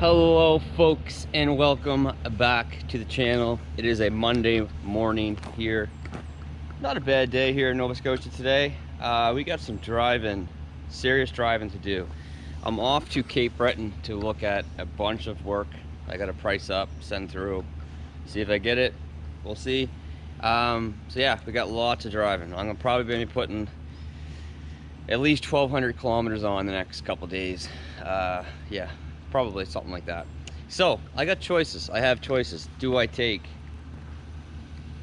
Hello folks, and welcome back to the channel. It is a Monday morning here. Not a bad day here in Nova Scotia today. We got some serious driving to do. I'm off to Cape Breton to look at a bunch of work. I got a price up, send through, see if I get it. We'll see. So yeah, we got lots of driving. I'm gonna probably be putting at least 1,200 kilometers on the next couple days. Yeah, probably something like that. So I got choices. I have choices. Do I take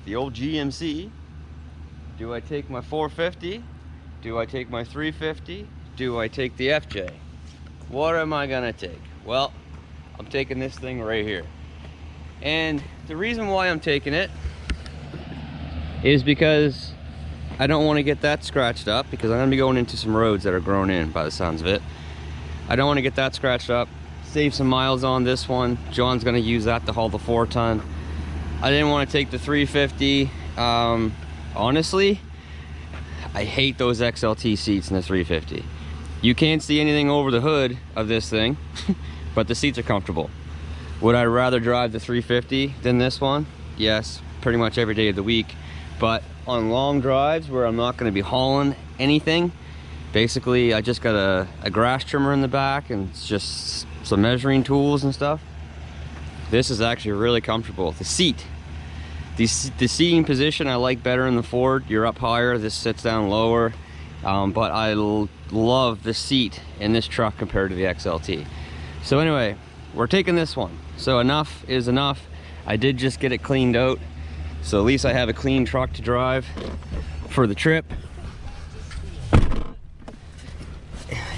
the old GMC? Do I take my 450? Do I take my 350? Do I take the FJ? What am I gonna take? Well, I'm taking this thing right here. And the reason why I'm taking it is because I don't want to get that scratched up, because I'm gonna be going into some roads that are grown in by the sounds of it. I don't want to get that scratched up. Save some miles on this one. John's gonna use that to haul the 4-ton. I didn't want to take the 350. Honestly, I hate those XLT seats in the 350. You can't see anything over the hood of this thing, but the seats are comfortable. Would I rather drive the 350 than this one? Yes, pretty much every day of the week. But on long drives where I'm not going to be hauling anything, basically I just got a grass trimmer in the back and it's just some measuring tools and stuff. This is actually really comfortable. The seat, the seating position I like better in the Ford. You're up higher, this sits down lower. But I love the seat in this truck compared to the XLT. So anyway, we're taking this one. So enough is enough. I did just get it cleaned out, so at least I have a clean truck to drive for the trip.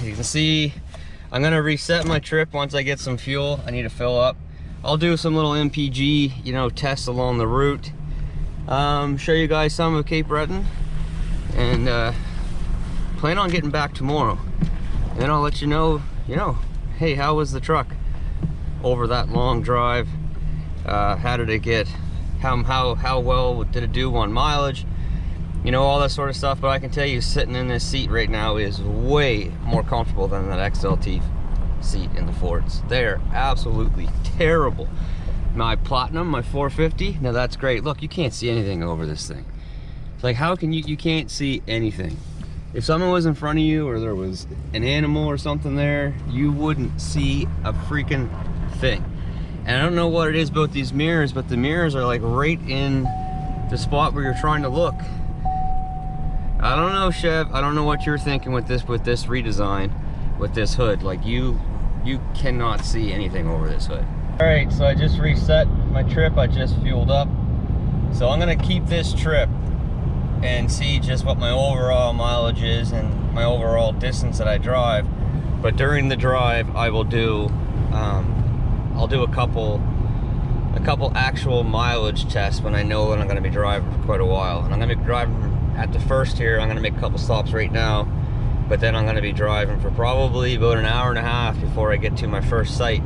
You can see I'm gonna reset my trip once I get some fuel. I need to fill up. I'll do some little MPG, tests along the route. Show you guys some of Cape Breton, and plan on getting back tomorrow. And then I'll let you know, hey, how was the truck over that long drive? How did it get? How well did it do on mileage? All that sort of stuff. But I can tell you, sitting in this seat right now is way more comfortable than that XLT seat in the Fords. They're absolutely terrible. My Platinum, my 450, now that's great. Look, you can't see anything over this thing. It's like, how can you can't see anything. If someone was in front of you or there was an animal or something there, you wouldn't see a freaking thing. And I don't know what it is about these mirrors, but the mirrors are like right in the spot where you're trying to look. I don't know, Chev. I don't know what you're thinking with this redesign, with this hood. Like you cannot see anything over this hood. All right, so I just reset my trip. I just fueled up. So I'm gonna keep this trip and see just what my overall mileage is and my overall distance that I drive. But during the drive, I will do, I'll do a couple actual mileage tests when I know that I'm gonna be driving for quite a while. And I'm gonna be driving at the first here. I'm gonna make a couple stops right now, but then I'm gonna be driving for probably about an hour and a half before I get to my first site.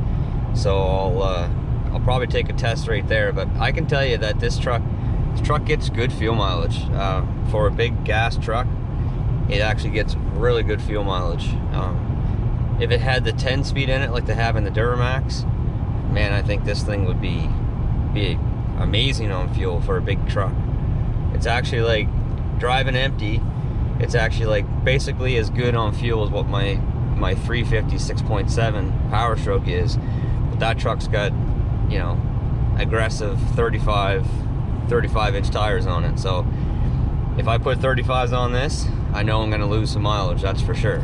So I'll probably take a test right there. But I can tell you that this truck gets good fuel mileage. For a big gas truck, it actually gets really good fuel mileage. If it had the 10-speed in it like they have in the Duramax, man, I think this thing would be amazing on fuel for a big truck. It's actually like driving empty. It's actually like basically as good on fuel as what my 350 6.7 Power Stroke is. But that truck's got, aggressive 35-inch tires on it. So if I put 35s on this, I know I'm gonna lose some mileage, that's for sure.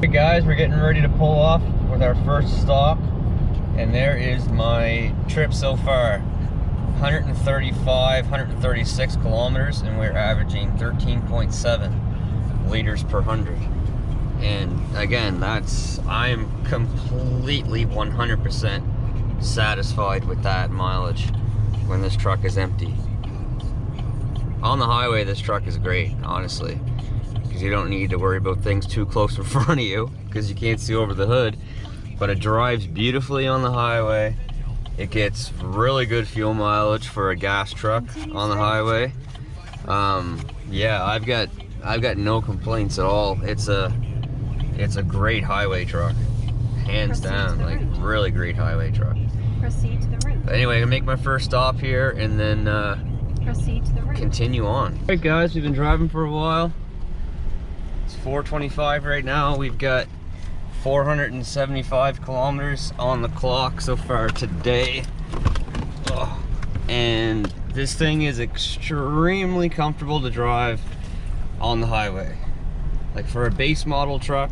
Hey guys, we're getting ready to pull off with our first stop, and there is my trip so far. 136 kilometers, and we're averaging 13.7 liters per 100. And again, I'm completely 100% satisfied with that mileage when this truck is empty. On the highway, this truck is great, honestly, because you don't need to worry about things too close in front of you because you can't see over the hood. But it drives beautifully on the highway. It gets really good fuel mileage for a gas truck on the highway. Yeah, I've got no complaints at all. It's a great highway truck. hands down, like really great highway truck. Proceed to the route. But anyway, I'm gonna make my first stop here and then Proceed to the route. continue on. All right guys, we've been driving for a while. It's 4:25 right now. We've got 475 kilometers on the clock so far today. Oh, and this thing is extremely comfortable to drive on the highway. Like for a base model truck,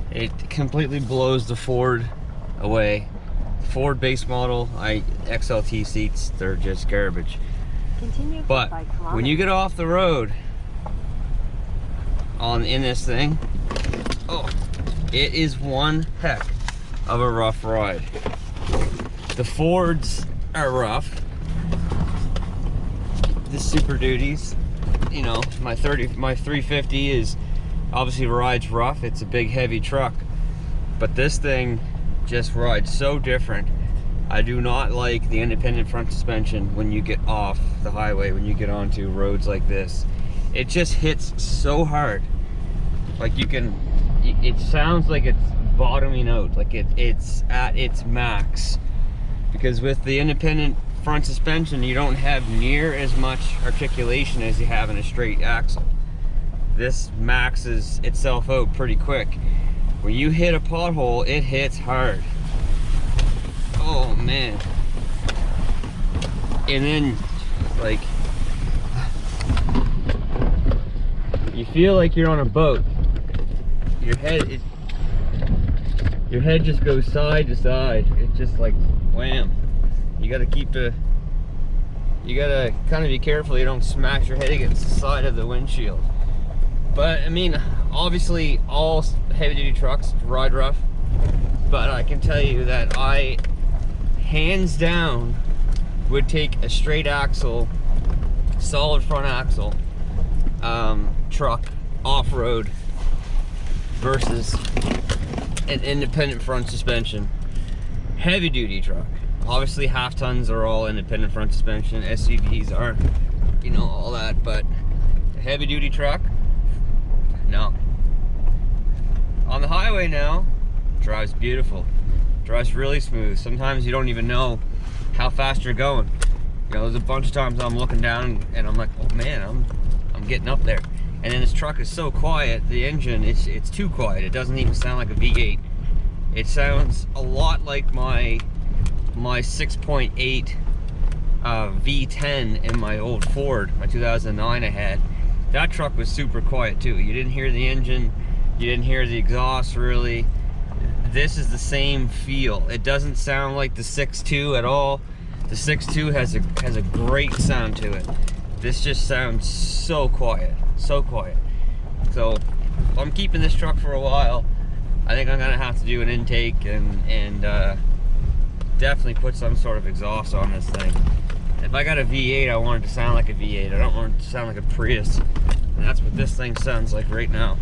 it completely blows the Ford away. Ford base model, XLT seats, they're just garbage. Continue but when you get off the road in this thing, oh, it is one heck of a rough ride. The Fords are rough. The Super Duties, you know, my 350 is obviously rides rough. It's a big heavy truck, but this thing just rides so different. I do not like the independent front suspension when you get off the highway, when you get onto roads like this. It just hits so hard. Like you can, it sounds like it's bottoming out, like it's at its max. Because with the independent front suspension, you don't have near as much articulation as you have in a straight axle. This maxes itself out pretty quick. When you hit a pothole, it hits hard. Oh man. And then, like, you feel like you're on a boat. Your head just goes side to side. It's just like wham. You gotta kind of be careful you don't smash your head against the side of the windshield. But I mean, obviously all heavy duty trucks ride rough, but I can tell you that I hands down would take a straight axle, solid front axle truck off-road versus an independent front suspension heavy duty truck. Obviously half tons are all independent front suspension, SUVs aren't, you know, all that, but a heavy duty truck, no. On the highway now, drives beautiful, drives really smooth. Sometimes you don't even know how fast you're going. You know, there's a bunch of times I'm looking down and I'm like, oh man, I'm getting up there. And then this truck is so quiet, the engine, it's too quiet. It doesn't even sound like a V8. It sounds a lot like my 6.8 V10 in my old Ford, my 2009 I had. That truck was super quiet too. You didn't hear the engine, you didn't hear the exhaust really. This is the same feel. It doesn't sound like the 6.2 at all. The 6.2 has a great sound to it. This just sounds so quiet, so quiet. So if I'm keeping this truck for a while, I think I'm gonna have to do an intake and definitely put some sort of exhaust on this thing. If I got a V8, I want it to sound like a V8. I don't want it to sound like a Prius. And that's what this thing sounds like right now.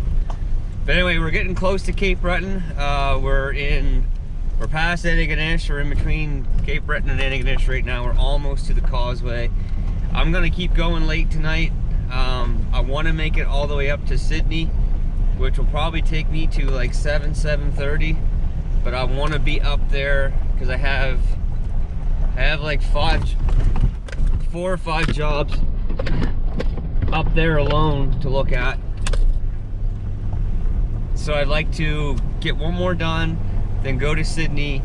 But anyway, we're getting close to Cape Breton. We're past Antigonish. We're in between Cape Breton and Antigonish right now. We're almost to the causeway. I'm gonna keep going late tonight. I wanna make it all the way up to Sydney, which will probably take me to like 7:30. But I wanna be up there because I have like 4 or 5 jobs up there alone to look at. So I'd like to get one more done, then go to Sydney,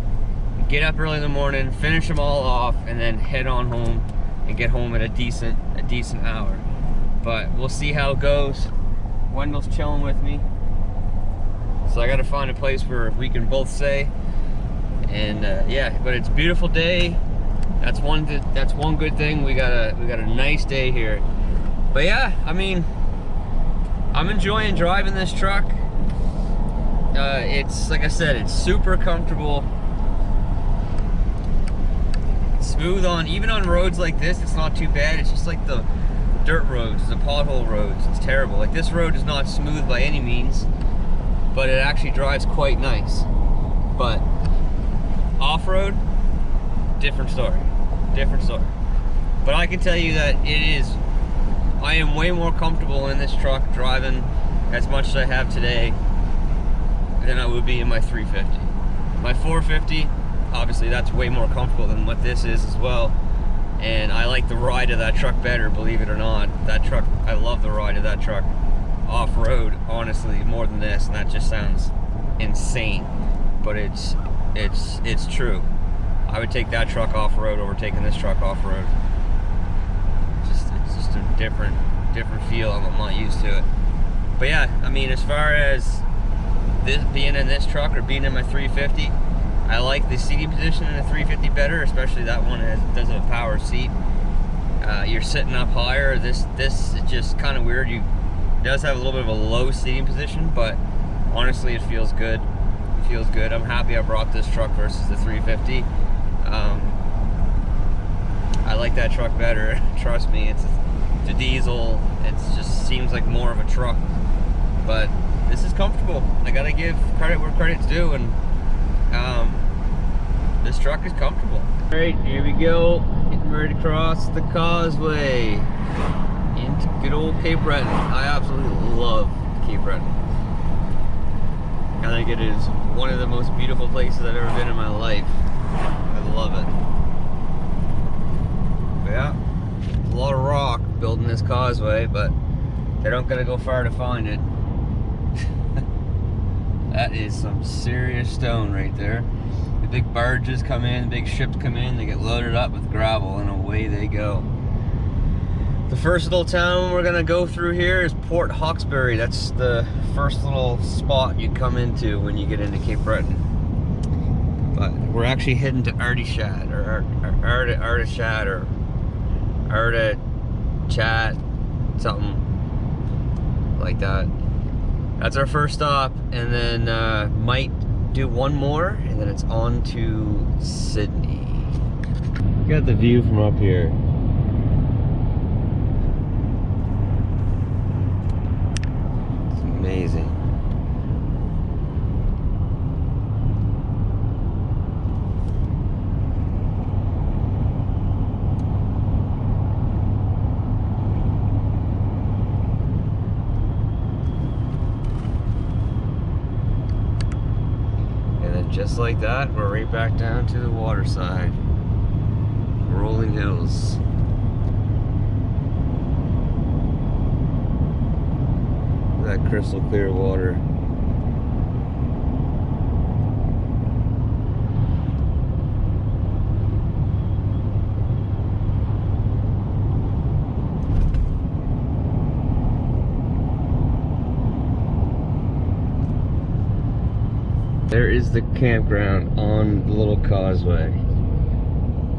get up early in the morning, finish them all off, and then head on home and get home at a decent hour. But we'll see how it goes. Wendell's chilling with me, so I got to find a place where we can both stay. And yeah, but it's a beautiful day. That's one good thing. We got a nice day here. But yeah, I mean, I'm enjoying driving this truck. It's, like I said, it's super comfortable. Smooth on, even on roads like this, it's not too bad. It's just like the dirt roads, the pothole roads. It's terrible. Like this road is not smooth by any means, but it actually drives quite nice. But off-road, different story. But I can tell you that I am way more comfortable in this truck driving as much as I have today than I would be in my 350. My 450, obviously that's way more comfortable than what this is as well. And I like the ride of that truck better, believe it or not. That truck, I love the ride of that truck off-road, honestly, more than this. And that just sounds insane, but it's true. I would take that truck off-road over taking this truck off-road. It's just a different feel. I'm not used to it. But yeah, I mean, as far as this being in this truck or being in my 350, I like the seating position in the 350 better, especially that one does have a power seat. You're sitting up higher. This is just kind of weird. It does have a little bit of a low seating position, but honestly, it feels good. It feels good. I'm happy I brought this truck versus the 350. I like that truck better. Trust me, it's a diesel. It just seems like more of a truck, but this is comfortable. I gotta give credit where credit's due, and this truck is comfortable. All right, here we go. Getting ready to cross the causeway into good old Cape Breton. I absolutely love Cape Breton. I think it is one of the most beautiful places I've ever been in my life. I love it. But yeah, a lot of rock building this causeway, but they don't gotta go far to find it. That is some serious stone right there. The big barges come in, big ships come in, they get loaded up with gravel, and away they go. The first little town we're gonna go through here is Port Hawkesbury. That's the first little spot you come into when you get into Cape Breton. But we're actually heading to Artishat, or Artishat, or Artichat, something like that. That's our first stop, and then might do one more, and then it's on to Sydney. Got the view from up here. It's amazing. Just like that, we're right back down to the water side. Rolling hills. That crystal clear water. There is the campground on the little causeway.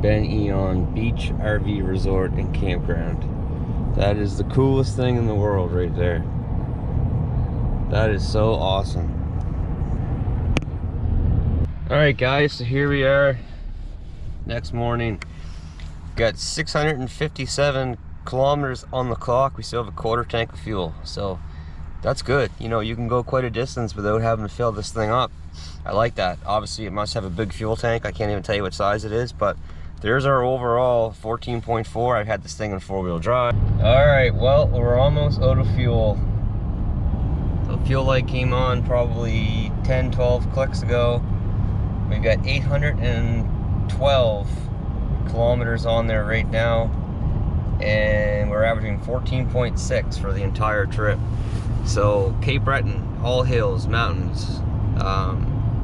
Ben Eon Beach RV Resort and Campground. That is the coolest thing in the world right there. That is so awesome. Alright guys, so here we are. Next morning. Got 657 kilometers on the clock. We still have a quarter tank of fuel. So that's good. You know, you can go quite a distance without having to fill this thing up. I like that. Obviously, it must have a big fuel tank. I can't even tell you what size it is, but there's our overall 14.4. I've had this thing in four-wheel drive. All right, well, we're almost out of fuel. The fuel light came on probably 10, 12 clicks ago. We've got 812 kilometers on there right now, and we're averaging 14.6 for the entire trip. So Cape Breton, all hills, mountains,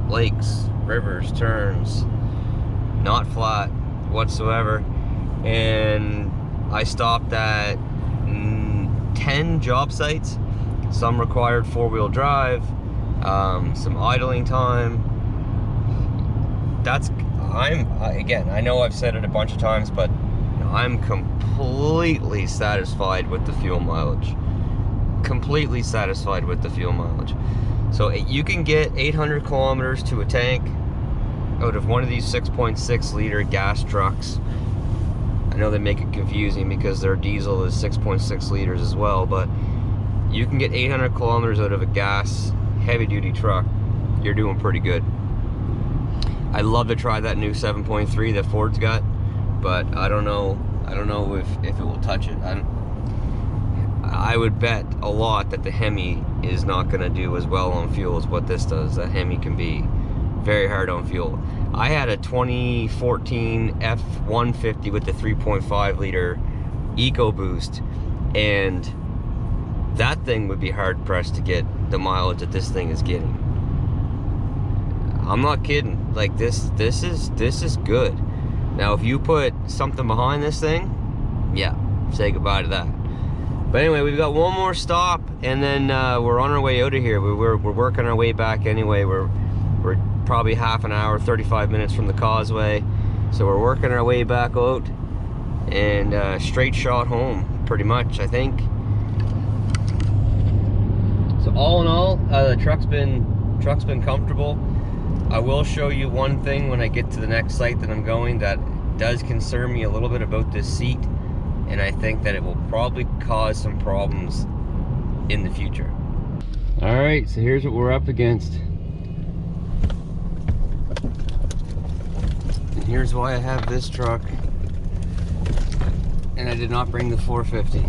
lakes, rivers, turns, not flat whatsoever. And I stopped at 10 job sites. Some required four-wheel drive, some idling time. Again, I know I've said it a bunch of times, but I'm completely satisfied with the fuel mileage. Completely satisfied with the fuel mileage. So you can get 800 kilometers to a tank out of one of these 6.6 liter gas trucks. I know they make it confusing because their diesel is 6.6 liters as well, but you can get 800 kilometers out of a gas heavy duty truck. You're doing pretty good. I'd love to try that new 7.3 that Ford's got, but I don't know if it will touch it. I would bet a lot that the Hemi is not going to do as well on fuel as what this does. The Hemi can be very hard on fuel. I had a 2014 F-150 with the 3.5 liter EcoBoost, and that thing would be hard pressed to get the mileage that this thing is getting. I'm not kidding. Like this is good. Now if you put something behind this thing, yeah, say goodbye to that. But anyway, we've got one more stop, and then we're on our way out of here. We're working our way back anyway. We're probably half an hour, 35 minutes from the causeway, so we're working our way back out, and straight shot home, pretty much, I think. So all in all, the truck's been comfortable. I will show you one thing when I get to the next site that I'm going that does concern me a little bit about this seat, and I think that it will probably cause some problems in the future. All right, so here's what we're up against. And here's why I have this truck, and I did not bring the 450.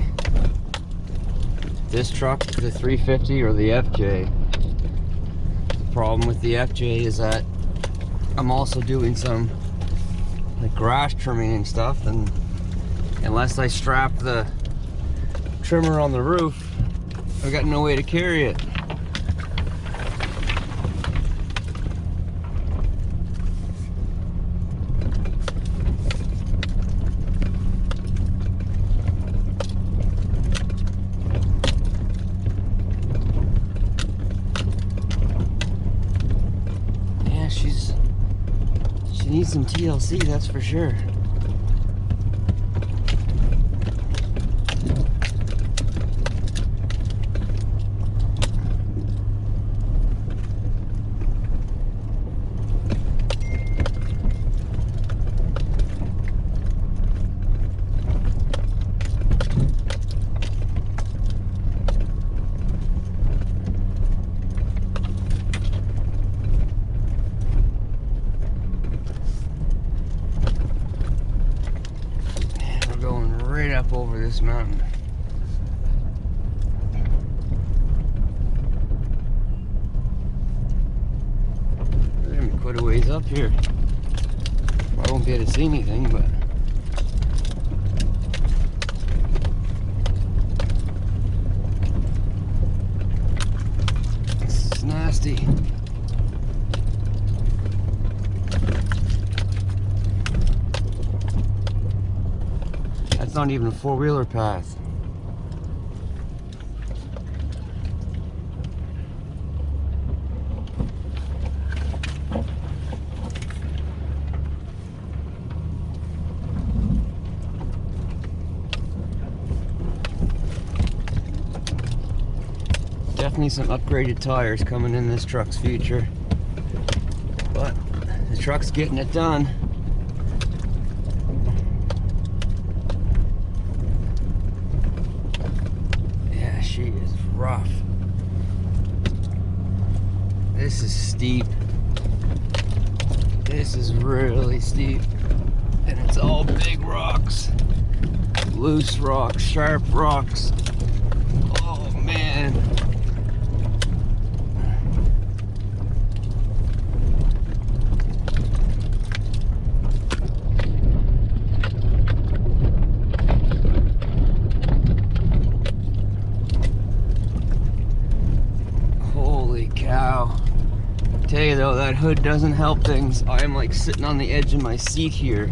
This truck, the 350 or the FJ, the problem with the FJ is that I'm also doing some like grass trimming and stuff, and unless I strap the trimmer on the roof, I've got no way to carry it. Yeah, she needs some TLC, that's for sure. Up over this mountain. We're gonna be quite a ways up here. I won't be able to see anything, but this is nasty. It's not even a four-wheeler path. Definitely some upgraded tires coming in this truck's future, but the truck's getting it done. She is rough. This is steep. This is really steep. And it's all big rocks. Loose rocks, sharp rocks. Oh man. Tell you though, that hood doesn't help things. I am like sitting on the edge of my seat here,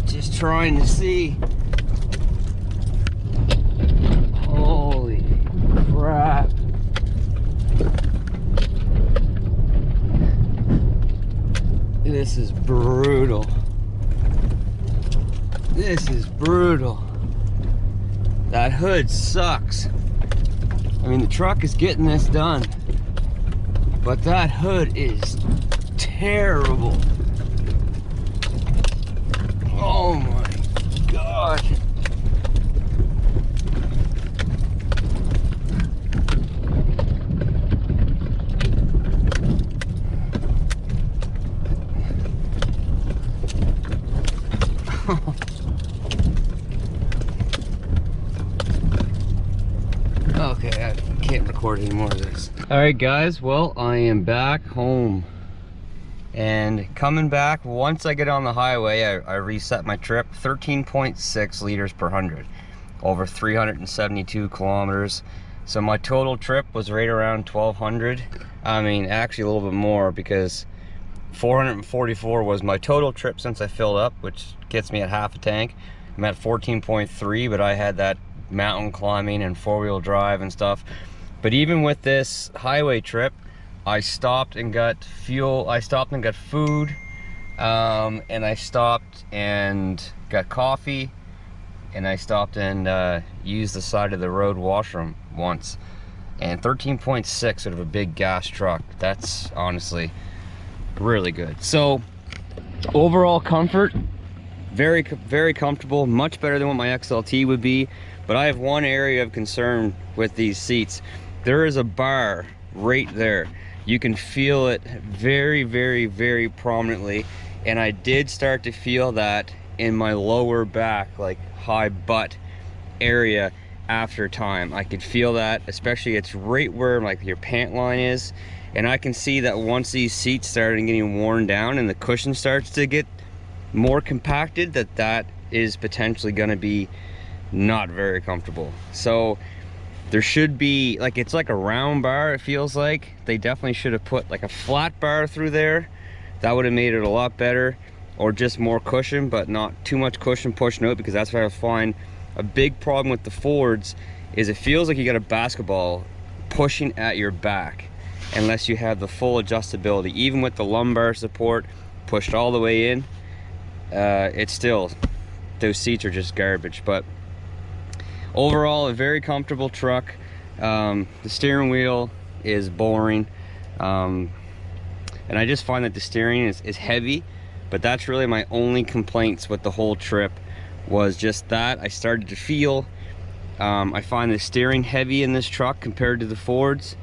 just trying to see. Holy crap. This is brutal. This is brutal. That hood sucks. I mean, the truck is getting this done, but that hood is terrible. Oh my God. any more of this. All right, guys. Well, I am back home. And coming back, once I get on the highway, I reset my trip. 13.6 liters per 100. Over 372 kilometers. So my total trip was right around 1,200. I mean, actually a little bit more, because 444 was my total trip since I filled up, which gets me at half a tank. I'm at 14.3, but I had that mountain climbing and four-wheel drive and stuff. But even with this highway trip, I stopped and got fuel, I stopped and got food, and I stopped and got coffee, and I stopped and used the side of the road washroom once. And 13.6 out of a big gas truck, that's honestly really good. So overall comfort, very comfortable, much better than what my XLT would be. But I have one area of concern with these seats. There is a bar right there. You can feel it very prominently, and I did start to feel that in my lower back, like high butt area after time. I could feel that, especially it's right where like your pant line is. And I can see that once these seats start getting worn down and the cushion starts to get more compacted, that is potentially going to be not very comfortable. So there should be, like, it's like a round bar, it feels like. They definitely should have put like a flat bar through there. That would have made it a lot better. Or just more cushion, but not too much cushion pushing out, because that's what I find a big problem with the Fords is it feels like you got a basketball pushing at your back unless you have the full adjustability. Even with the lumbar support pushed all the way in, it's still, those seats are just garbage. But overall, a very comfortable truck. The steering wheel is boring, and I just find that the steering is heavy. But that's really my only complaints with the whole trip, was just that. I started to feel, I find the steering heavy in this truck compared to the Fords,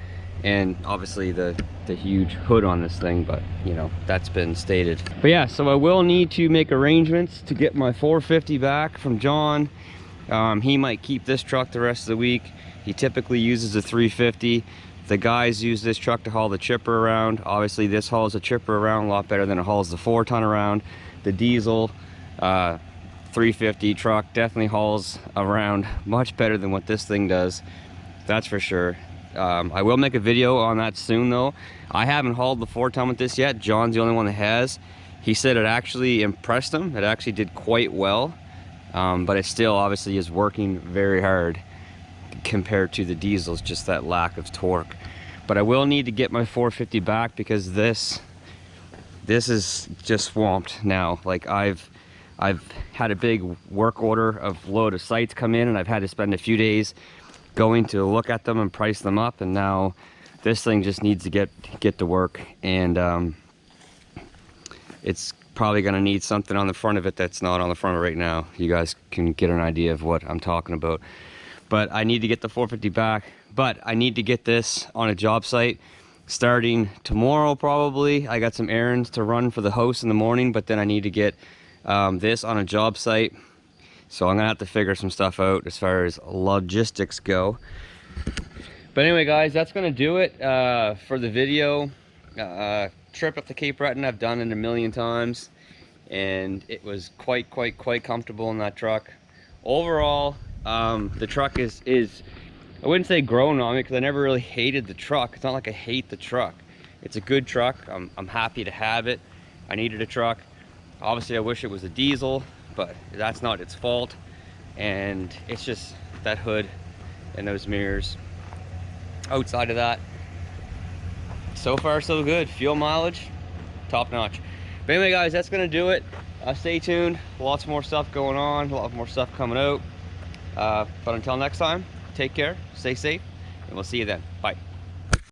and obviously the huge hood on this thing, but you know, that's been stated. But yeah, so I will need to make arrangements to get my 450 back from John. He might keep this truck the rest of the week. He typically uses a 350. The guys use this truck to haul the chipper around. Obviously this hauls the chipper around a lot better than it hauls the 4-ton around. The diesel 350 truck definitely hauls around much better than what this thing does, that's for sure. I will make a video on that soon though. I haven't hauled the 4-ton with this yet. John's the only one that has. He said it actually impressed him. It actually did quite well, but it still obviously is working very hard compared to the diesels, just that lack of torque. But I will need to get my 450 back, because this is just swamped now. Like I've had a big work order of load of sites come in, and I've had to spend a few days going to look at them and price them up, and now this thing just needs to get to work. And it's probably going to need something on the front of it that's not on the front of it right now. You guys can get an idea of what I'm talking about. But I need to get the 450 back, but I need to get this on a job site starting tomorrow probably. I got some errands to run for the house in the morning, but then I need to get this on a job site. So I'm gonna have to figure some stuff out as far as logistics go. But anyway guys, that's gonna do it for the video. Trip up to Cape Breton I've done it a million times, and it was quite comfortable in that truck. Overall, the truck is I wouldn't say grown on me, because I never really hated the truck. It's not like I hate the truck. It's a good truck. I'm happy to have it. I needed a truck. Obviously I wish it was a diesel, but that's not its fault. And it's just that hood and those mirrors. Outside of that, so far so good. Fuel mileage, top notch. But anyway guys, that's gonna do it. Stay tuned, lots more stuff going on, a lot more stuff coming out. But until next time, take care, stay safe, and we'll see you then. Bye.